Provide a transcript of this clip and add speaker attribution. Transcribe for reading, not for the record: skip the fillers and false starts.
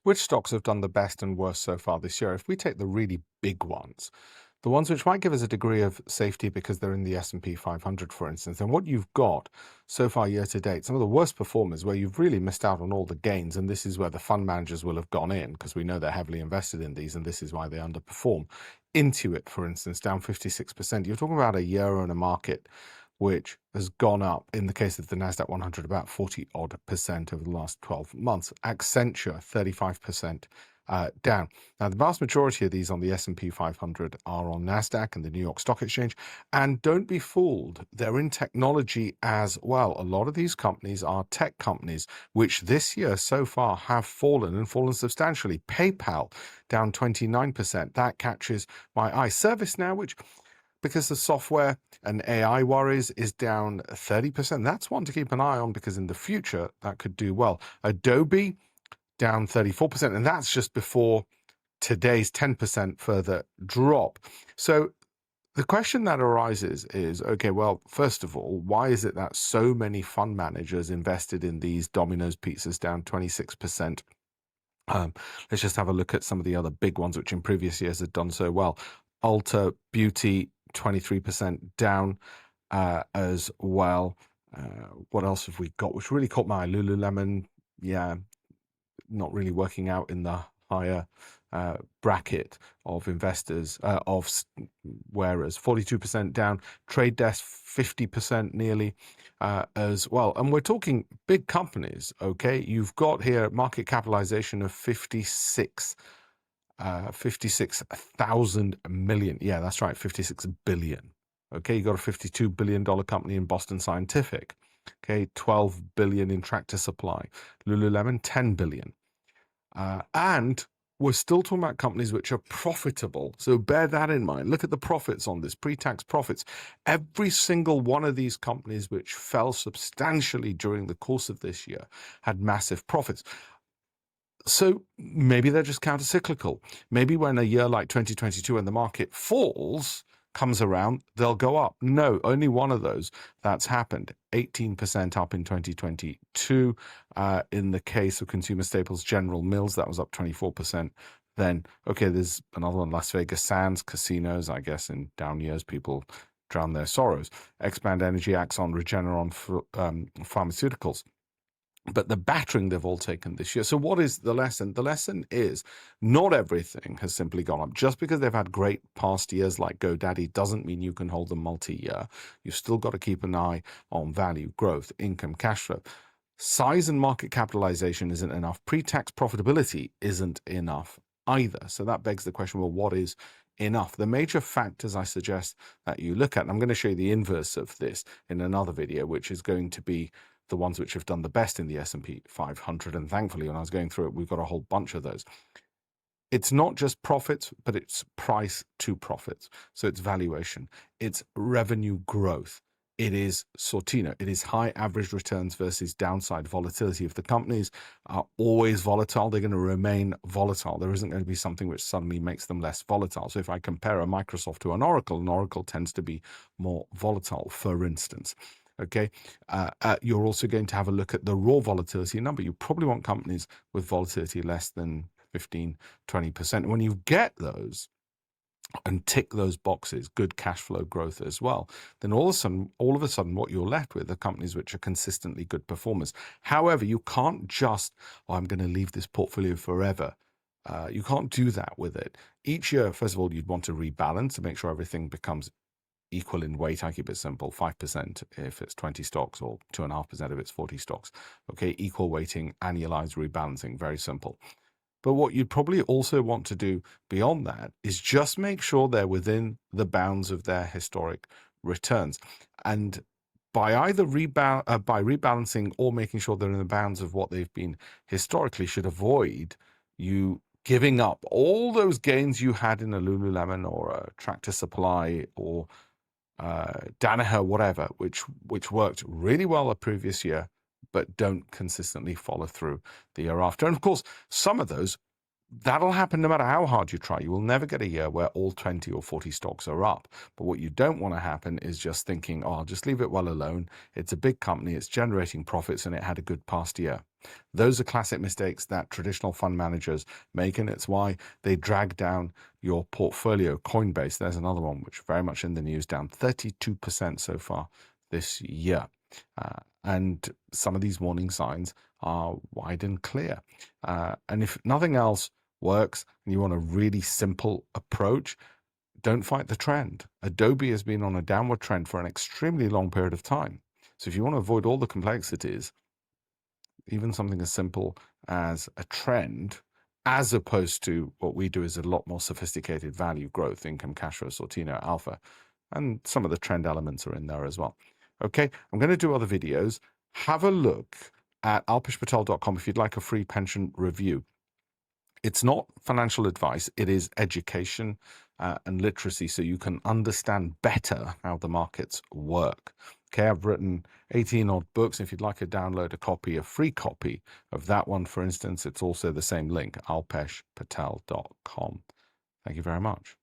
Speaker 1: Which stocks have done the best and worst so far this year? If we take the really big ones, the ones which might give us a degree of safety because they're in the S&P 500, for instance, and what you've got so far year to date, some of the worst performers where you've really missed out on all the gains, and this is where the fund managers will have gone in because we know they're heavily invested in these, and this is why they underperform. Intuit, for instance, down 56%. You're talking about a year on a market which has gone up, in the case of the NASDAQ 100, about 40 odd percent over the last 12 months. Accenture, 35% down. Now, the vast majority of these on the S&P 500 are on NASDAQ and the New York Stock Exchange. And don't be fooled, they're in technology as well. A lot of these companies are tech companies, which this year so far have fallen and fallen substantially. PayPal, down 29%. That catches my eye. ServiceNow, which, because the software and AI worries, is down 30%. That's one to keep an eye on because in the future that could do well. Adobe, down 34%, and that's just before today's 10% further drop. So the question that arises is, okay, well, first of all, why is it that so many fund managers invested in these Domino's pizzas down 26%? Let's just have a look at some of the other big ones, which in previous years had done so well. Ulta Beauty, 23% down as well. What else have we got? Which really caught my eye. Lululemon, yeah, not really working out in the higher bracket of investors, of wearers. 42% down. Trade Desk, 50% nearly as well. And we're talking big companies, okay? You've got here market capitalization of 56,000 million. Yeah, that's right, 56 billion. Okay, you got a $52 billion company in Boston Scientific. Okay, 12 billion in Tractor Supply. Lululemon, 10 billion. And we're still talking about companies which are profitable. So bear that in mind. Look at the profits on this, pre-tax profits. Every single one of these companies which fell substantially during the course of this year had massive profits. So maybe they're just counter-cyclical. Maybe when a year like 2022, when the market falls, comes around, they'll go up. No, only one of those that's happened. 18% up in 2022. In the case of consumer staples, General Mills, that was up 24%. Then, okay, there's another one, Las Vegas Sands, casinos. I guess in down years, people drown their sorrows. Expand Energy, Axon, Regeneron, Pharmaceuticals. But the battering they've all taken this year. So what is the lesson? The lesson is not everything has simply gone up. Just because they've had great past years like GoDaddy doesn't mean you can hold them multi-year. You've still got to keep an eye on value, growth, income, cash flow. Size and market capitalization isn't enough. Pre-tax profitability isn't enough either. So that begs the question, well, what is enough? The major factors I suggest that you look at, and I'm going to show you the inverse of this in another video, which is going to be the ones which have done the best in the S&P 500. And thankfully, when I was going through it, we've got a whole bunch of those. It's not just profits, but it's price to profits. So it's valuation, it's revenue growth. It is Sortino. It is high average returns versus downside volatility. If the companies are always volatile, they're going to remain volatile. There isn't going to be something which suddenly makes them less volatile. So if I compare a Microsoft to an Oracle tends to be more volatile, for instance. Okay, you're also going to have a look at the raw volatility number. You probably want companies with volatility less than 15, 20%. When you get those and tick those boxes, good cash flow growth as well, then all of a sudden, what you're left with are companies which are consistently good performers. However, you can't just, I'm going to leave this portfolio forever. You can't do that with it. Each year, first of all, you'd want to rebalance to make sure everything becomes equal in weight. I keep it simple, 5% if it's 20 stocks or 2.5% if it's 40 stocks. Okay, equal weighting, annualized rebalancing, very simple. But what you'd probably also want to do beyond that is just make sure they're within the bounds of their historic returns. And by either by rebalancing or making sure they're in the bounds of what they've been historically, should avoid you giving up all those gains you had in a Lululemon or a Tractor Supply or Danaher, whatever, which worked really well the previous year, but don't consistently follow through the year after. And of course, some of those That'll happen no matter how hard you try. You will never get a year where all 20 or 40 stocks are up. But what you don't want to happen is just thinking, oh, I'll just leave it well alone. It's a big company, it's generating profits, and it had a good past year. Those are classic mistakes that traditional fund managers make, and it's why they drag down your portfolio. Coinbase, there's another one, which very much in the news, down 32% so far this year. And some of these warning signs are wide and clear. And if nothing else works and you want a really simple approach, don't fight the trend. Adobe has been on a downward trend for an extremely long period of time. So if you want to avoid all the complexities, even something as simple as a trend, as opposed to what we do is a lot more sophisticated value, growth, income, cash flow, Sortino, alpha, and some of the trend elements are in there as well. Okay, I'm going to do other videos. Have a look at alpeshpatel.com if you'd like a free pension review. It's not financial advice, it is education and literacy, so you can understand better how the markets work. Okay, I've written 18 odd books. If you'd like to download a copy, a free copy of that one, for instance, it's also the same link, alpeshpatel.com. Thank you very much.